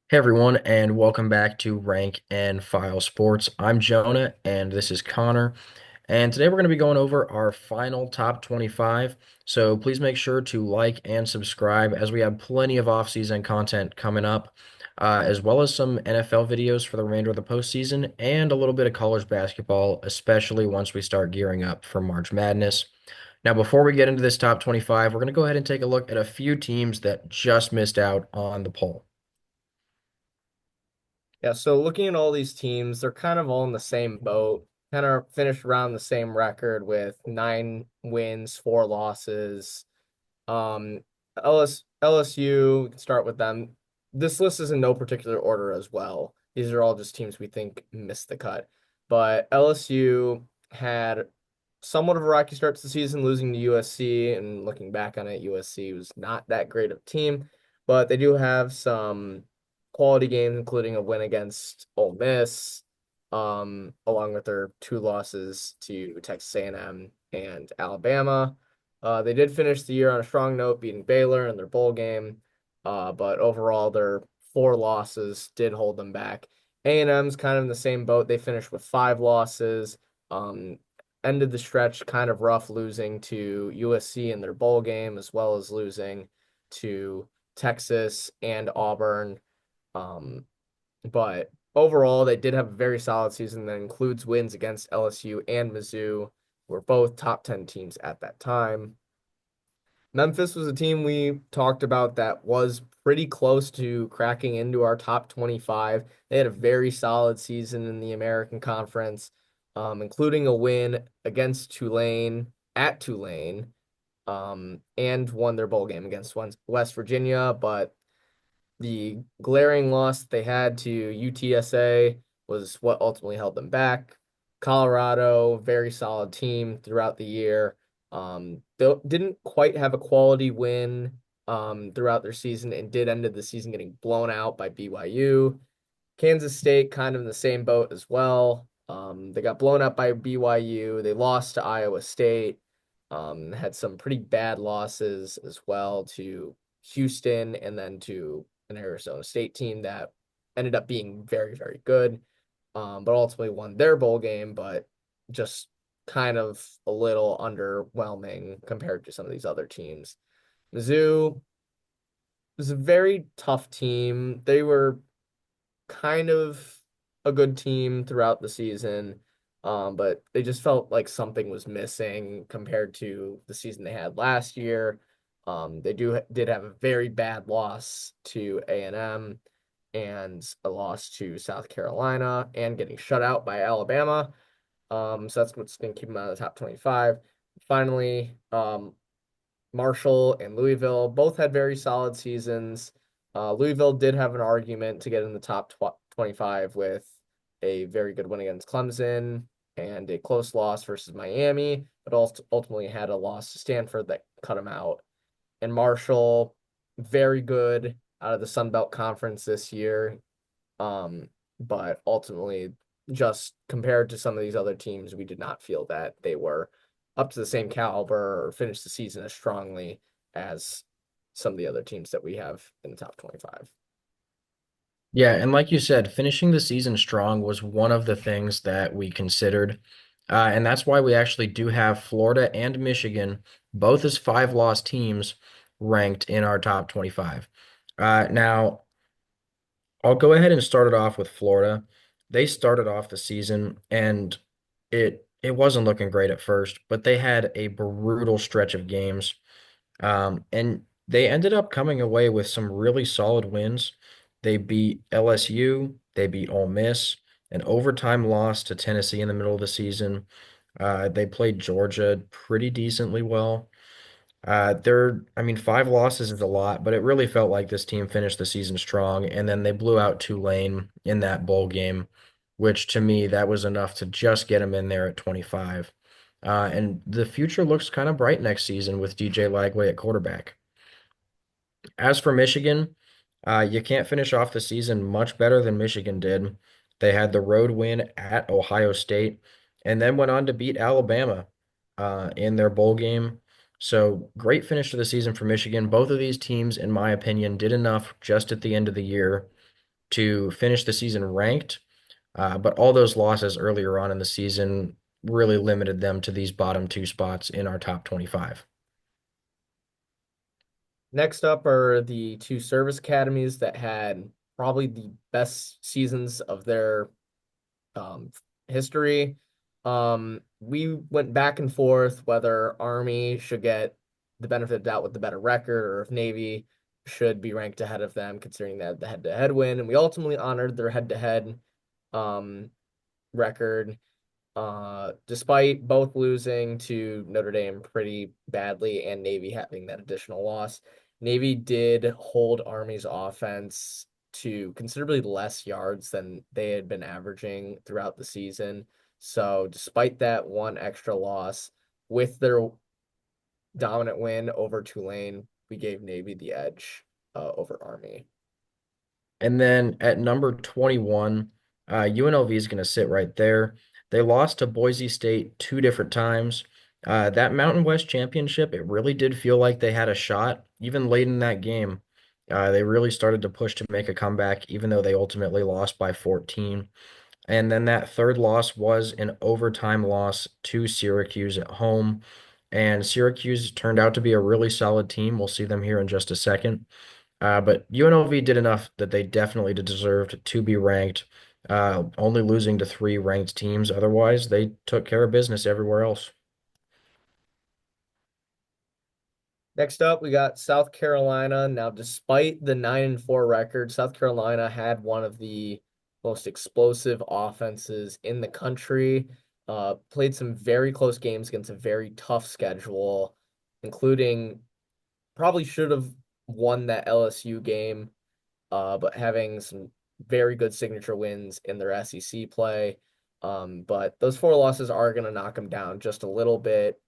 Hey everyone, and welcome back to Rank and File Sports. I'm Jonah, and this is Connor. And today we're going to be going over our final top 25. So please make sure to like and subscribe as we have plenty of off-season content coming up, as well as some NFL videos for the remainder of the postseason and a little bit of college basketball, especially once we start gearing up for March Madness. Now, before we get into this top 25, we're going to go ahead and take a look at a few teams that just missed out on the poll. Yeah, so looking at all these teams, they're kind of all in the same boat, kind of finished around the same record with 9 wins, 4 losses. LSU, we can start with them. This list is in no particular order as well. These are all just teams we think missed the cut. But LSU had somewhat of a rocky start to the season, losing to USC. And looking back on it, USC was not that great of a team, but they do have some quality games, including a win against Ole Miss, along with their 2 losses to Texas A&M and Alabama. They did finish the year on a strong note, beating Baylor in their bowl game, but overall their 4 losses did hold them back. A&M's kind of in the same boat. They finished with 5 losses. Um, Ended the stretch kind of rough, losing to USC in their bowl game, as well as losing to Texas and Auburn. Um, but overall, they did have a very solid season that includes wins against LSU and Mizzou, who were both top 10 teams at that time. Memphis was a team we talked about that was pretty close to cracking into our top 25. They had a very solid season in the American Conference, including a win against Tulane at Tulane, and won their bowl game against West Virginia. But the glaring loss they had to UTSA was what ultimately held them back. Colorado, very solid team throughout the year. They didn't quite have a quality win throughout their season and did end the season getting blown out by BYU. Kansas State kind of in the same boat as well. They got blown out by BYU. They lost to Iowa State. Had some pretty bad losses as well to Houston and then to an Arizona State team that ended up being very, very good, but ultimately won their bowl game, but just kind of a little underwhelming compared to some of these other teams. Mizzou was a very tough team. They were kind of a good team throughout the season, but they just felt like something was missing compared to the season they had last year. They did have a very bad loss to A&M and a loss to South Carolina and getting shut out by Alabama. So that's what's going to keep them out of the top 25. Finally, Marshall and Louisville both had very solid seasons. Louisville did have an argument to get in the top 25 with a very good win against Clemson and a close loss versus Miami, but also ultimately had a loss to Stanford that cut them out. And Marshall, very good out of the Sun Belt Conference this year, but ultimately, just compared to some of these other teams, we did not feel that they were up to the same caliber or finished the season as strongly as some of the other teams that we have in the top 25. Yeah, and like you said, finishing the season strong was one of the things that we considered. And that's why we actually do have Florida and Michigan, both as five-loss teams, ranked in our top 25. Now, I'll go ahead and start it off with Florida. They started off the season and it wasn't looking great at first, but they had a brutal stretch of games. And they ended up coming away with some really solid wins. They beat LSU, they beat Ole Miss, an overtime loss to Tennessee in the middle of the season. They played Georgia pretty decently well. I mean, five losses is a lot, but it really felt like this team finished the season strong, and then they blew out Tulane in that bowl game, which to me, that was enough to just get them in there at 25. And the future looks kind of bright next season with DJ Lagway at quarterback. As for Michigan, you can't finish off the season much better than Michigan did. They had the road win at Ohio State and then went on to beat Alabama in their bowl game. So great finish to the season for Michigan. Both of these teams, in my opinion, did enough just at the end of the year to finish the season ranked. But all those losses earlier on in the season really limited them to these bottom two spots in our top 25. Next up are the two service academies that had probably the best seasons of their um, history. We went back and forth whether Army should get the benefit of doubt with the better record or if Navy should be ranked ahead of them, considering that the head-to-head win. And we ultimately honored their head-to-head um, record, despite both losing to Notre Dame pretty badly and Navy having that additional loss. Navy did hold Army's offense to considerably less yards than they had been averaging throughout the season. So, despite that one extra loss, with their dominant win over Tulane, we gave Navy the edge over Army. And then at number 21, UNLV is going to sit right there. They lost to Boise State two different times. That Mountain West Championship, it really did feel like they had a shot. Even late in that game, they really started to push to make a comeback, even though they ultimately lost by 14. And then that third loss was an overtime loss to Syracuse at home. And Syracuse turned out to be a really solid team. We'll see them here in just a second. But UNLV did enough that they definitely deserved to be ranked, only losing to three ranked teams. Otherwise, they took care of business everywhere else. Next up, we got South Carolina. Now, despite the 9-4 record, South Carolina had one of the most explosive offenses in the country. Played some very close games against a very tough schedule, including probably should have won that LSU game, but having some very good signature wins in their SEC play. But those four losses are going to knock them down just a little bit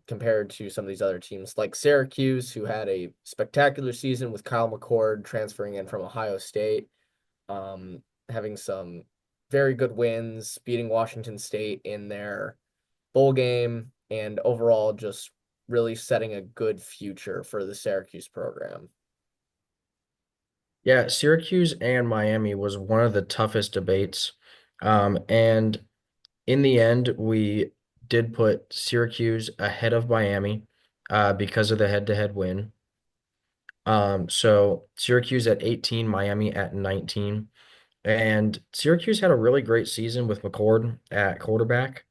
compared to some of these other teams like Syracuse, who had a spectacular season with Kyle McCord transferring in from Ohio State, having some very good wins, beating Washington State in their bowl game, and overall just really setting a good future for the Syracuse program. Yeah, Syracuse and Miami was one of the toughest debates. And in the end, we did put Syracuse ahead of Miami because of the head-to-head win. So Syracuse at 18, Miami at 19. And Syracuse had a really great season with McCord at quarterback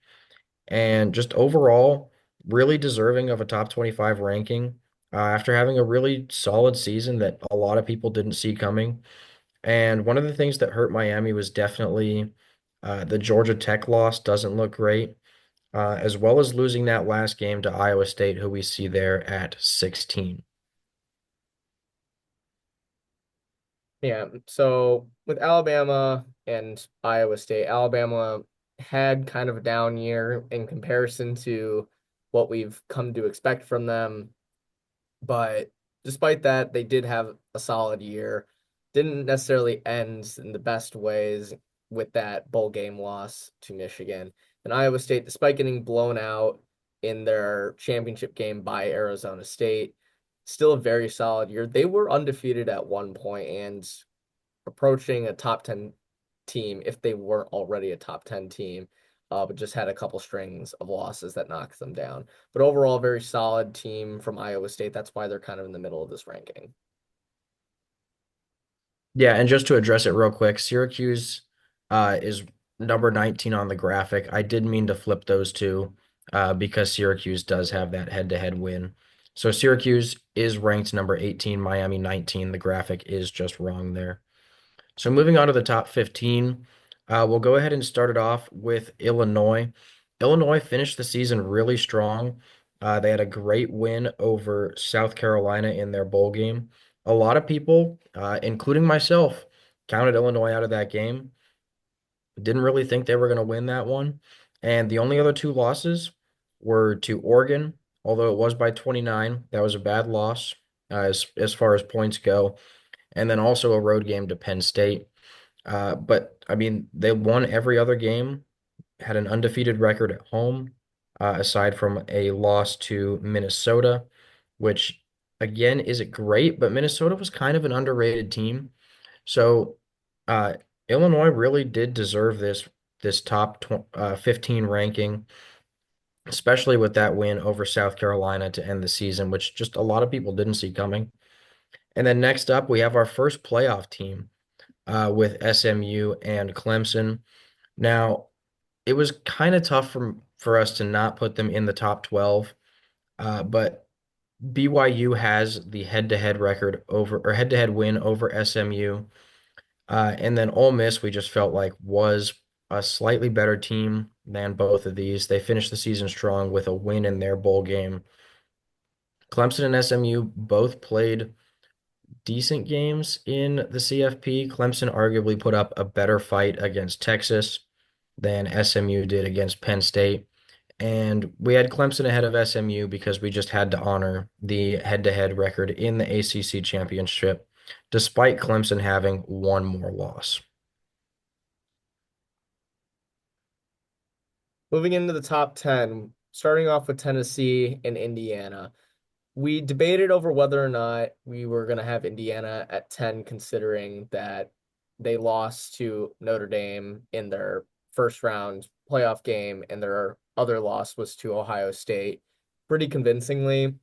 and just overall really deserving of a top 25 ranking after having a really solid season that a lot of people didn't see coming. And one of the things that hurt Miami was definitely the Georgia Tech loss doesn't look great, as well as losing that last game to Iowa State, who we see there at 16. Yeah, so with Alabama and Iowa State, Alabama had kind of a down year in comparison to what we've come to expect from them. But despite that, they did have a solid year. Didn't necessarily end in the best ways with that bowl game loss to Michigan. And Iowa State, despite getting blown out in their championship game by Arizona State, still a very solid year. They were undefeated at one point and approaching a top 10 team if they weren't already a top 10 team, but just had a couple strings of losses that knocked them down. But overall, very solid team from Iowa State. That's why they're kind of in the middle of this ranking. Yeah, and just to address it real quick, Syracuse is number 19 on the graphic. I did mean to flip those two because Syracuse does have that head-to-head win. So Syracuse is ranked number 18, Miami 19. The graphic is just wrong there. So moving on to the top 15, we'll go ahead and start it off with Illinois. Illinois finished the season really strong. They had a great win over South Carolina in their bowl game. A lot of people, including myself, counted Illinois out of that game. Didn't really think they were going to win that one. And the only other two losses were to Oregon, although it was by 29. That was a bad loss as far as points go. And then also a road game to Penn State. But I mean, they won every other game, had an undefeated record at home, aside from a loss to Minnesota, which again isn't great, but Minnesota was kind of an underrated team. So, uh, Illinois really did deserve this top tw 15 ranking, especially with that win over South Carolina to end the season, which just a lot of people didn't see coming. And then next up, we have our first playoff team with SMU and Clemson. Now, it was kind of tough for us to not put them in the top 12, but BYU has the head-to-head record over or head-to-head win over SMU. And then Ole Miss, we just felt like was a slightly better team than both of these. They finished the season strong with a win in their bowl game. Clemson and SMU both played decent games in the CFP. Clemson arguably put up a better fight against Texas than SMU did against Penn State. And we had Clemson ahead of SMU because we just had to honor the head-to-head record in the ACC championship, despite Clemson having one more loss. Moving into the top 10, starting off with Tennessee and Indiana. We debated over whether or not we were going to have Indiana at 10, considering that they lost to Notre Dame in their first round playoff game, and their other loss was to Ohio State pretty convincingly.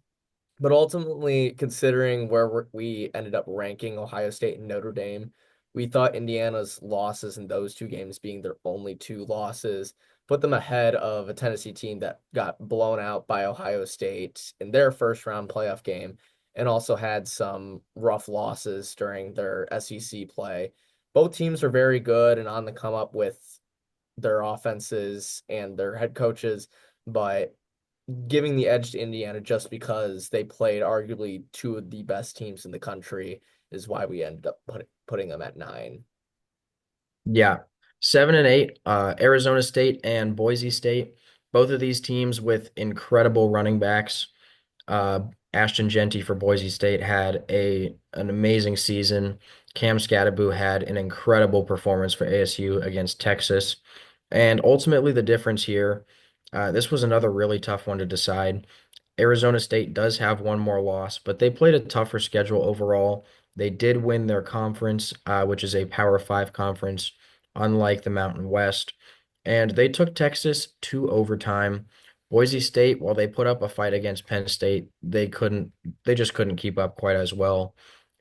But ultimately, considering where we ended up ranking Ohio State and Notre Dame, we thought Indiana's losses in those two games, being their only two losses, put them ahead of a Tennessee team that got blown out by Ohio State in their first round playoff game and also had some rough losses during their SEC play. Both teams are very good and on the come up with their offenses and their head coaches, but giving the edge to Indiana just because they played arguably two of the best teams in the country is why we ended up putting them at 9. Yeah. 7 and 8, Arizona State and Boise State. Both of these teams with incredible running backs. Uh, Ashton Genty for Boise State had an amazing season. Cam Skattebo had an incredible performance for ASU against Texas. And ultimately, the difference here, this was another really tough one to decide. Arizona State does have one more loss, but they played a tougher schedule overall. They did win their conference, which is a Power Five conference, unlike the Mountain West. And they took Texas to overtime. Boise State, while they put up a fight against Penn State, they just couldn't keep up quite as well.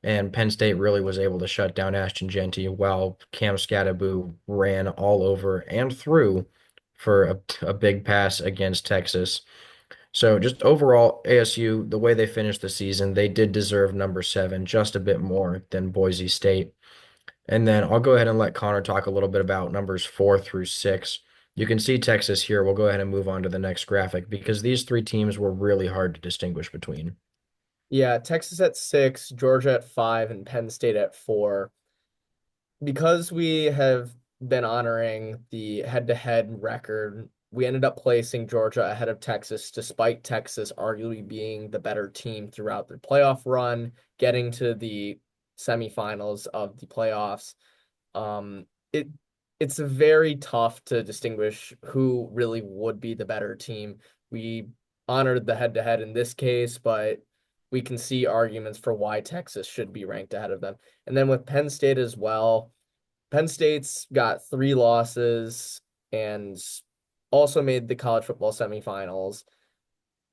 And Penn State really was able to shut down Ashton Genty while Cam Skattebo ran all over and through for a big pass against Texas. So just overall, ASU, the way they finished the season, they did deserve number 7 just a bit more than Boise State. And then I'll go ahead and let Connor talk a little bit about numbers 4 through 6. You can see Texas here. We'll go ahead and move on to the next graphic because these three teams were really hard to distinguish between. Yeah, Texas at 6, Georgia at 5, and Penn State at 4. Because we have been honoring the head-to-head record, we ended up placing Georgia ahead of Texas, despite Texas arguably being the better team throughout their playoff run, getting to the semifinals of the playoffs. Um, it it's very tough to distinguish who really would be the better team. We honored the head-to-head in this case, but we can see arguments for why Texas should be ranked ahead of them. And then with Penn State as well, Penn State's got 3 losses and also made the college football semifinals.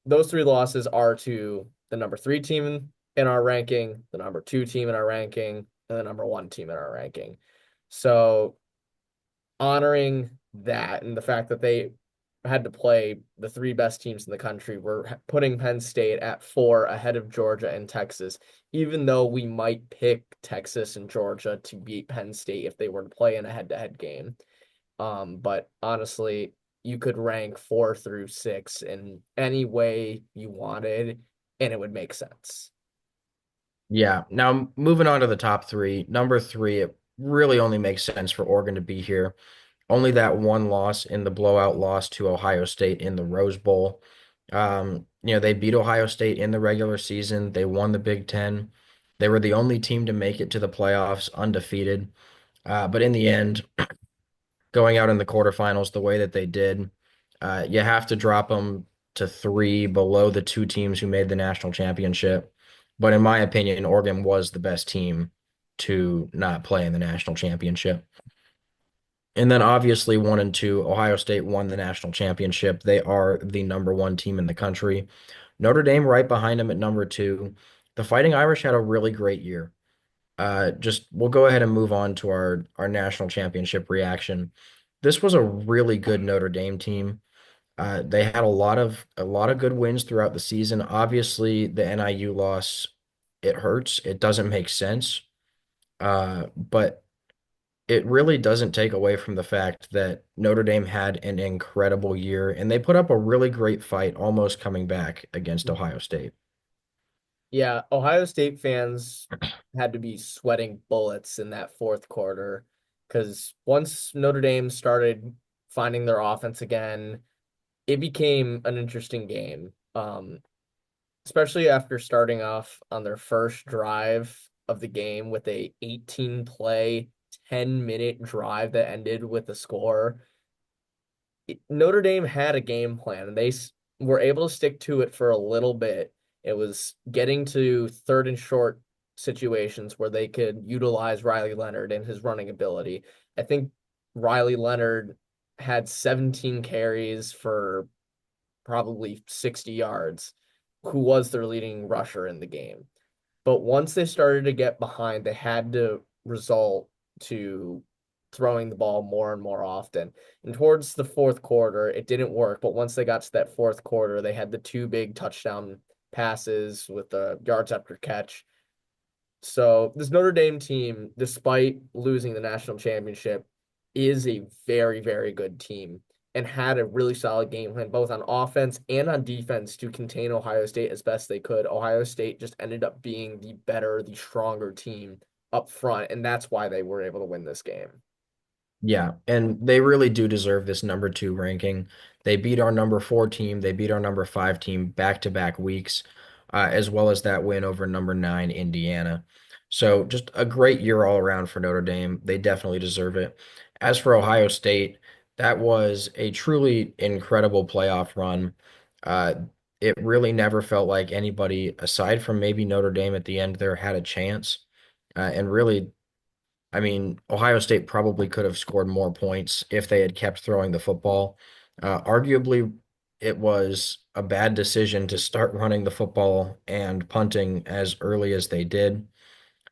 Those 3 losses are to the number 3 team in our ranking, the number 2 team in our ranking, and the number 1 team in our ranking. So honoring that and the fact that they had to play the 3 best teams in the country, we're putting Penn State at 4 ahead of Georgia and Texas, even though we might pick Texas and Georgia to beat Penn State if they were to play in a head-to-head game. But honestly, you could rank 4 through 6 in any way you wanted, and it would make sense. Yeah. Now moving on to the top three. Number 3, it really only makes sense for Oregon to be here. Only that one loss in the blowout loss to Ohio State in the Rose Bowl. They beat Ohio State in the regular season. They won the Big Ten. They were the only team to make it to the playoffs undefeated. But in the end, going out in the quarterfinals the way that they did, you have to drop them to 3 below the 2 teams who made the national championship. But in my opinion, Oregon was the best team. to not play in the national championship. And then obviously 1 and 2, Ohio State won the national championship. They are the #1 team in the country. Notre Dame right behind them at #2. The Fighting Irish had a really great year. Just we'll go ahead and move on to our national championship reaction. This was a really good Notre Dame team. They had a lot of good wins throughout the season. Obviously, the NIU loss, it hurts. It doesn't make sense. But it really doesn't take away from the fact that Notre Dame had an incredible year and they put up a really great fight, almost coming back against Ohio State. Yeah, Ohio State fans had to be sweating bullets in that fourth quarter because once Notre Dame started finding their offense again, it became an interesting game. Especially after starting off on their first drive of the game with a 18 play, 10-minute drive that ended with a score. Notre Dame had a game plan and were able to stick to it for a little bit. It was getting to third and short situations where they could utilize Riley Leonard and his running ability. I think Riley Leonard had 17 carries for probably 60 yards, who was their leading rusher in the game. But once they started to get behind, they had to resort to throwing the ball more and more often. And towards the fourth quarter, it didn't work. But once they got to that fourth quarter, they had the two big touchdown passes with the yards after catch. So this Notre Dame team, despite losing the national championship, is a very, very good team and had a really solid game plan both on offense and on defense to contain Ohio State as best they could. Ohio State just ended up being the better, the stronger team up front, and that's why they were able to win this game. Yeah, and they really do deserve this #2 ranking. They beat our #4 team, they beat our #5 team back-to-back weeks, as well as that win over #9 Indiana. So just a great year all around for Notre Dame. They definitely deserve it. As for Ohio State, that was a truly incredible playoff run. Uh, it really never felt like anybody, aside from maybe Notre Dame at the end there, had a chance. And really, I mean, Ohio State probably could have scored more points if they had kept throwing the football. Arguably, it was a bad decision to start running the football and punting as early as they did.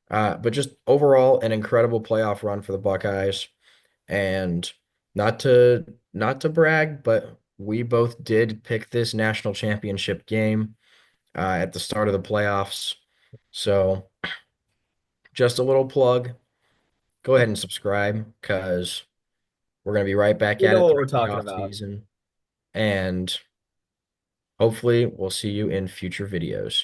But just overall, an incredible playoff run for the Buckeyes. And not to brag, but we both did pick this national championship game at the start of the playoffs. So just a little plug. Go ahead and subscribe because we're going to be right back We at know it what we're throughout the talking off about. season. And hopefully, we'll see you in future videos.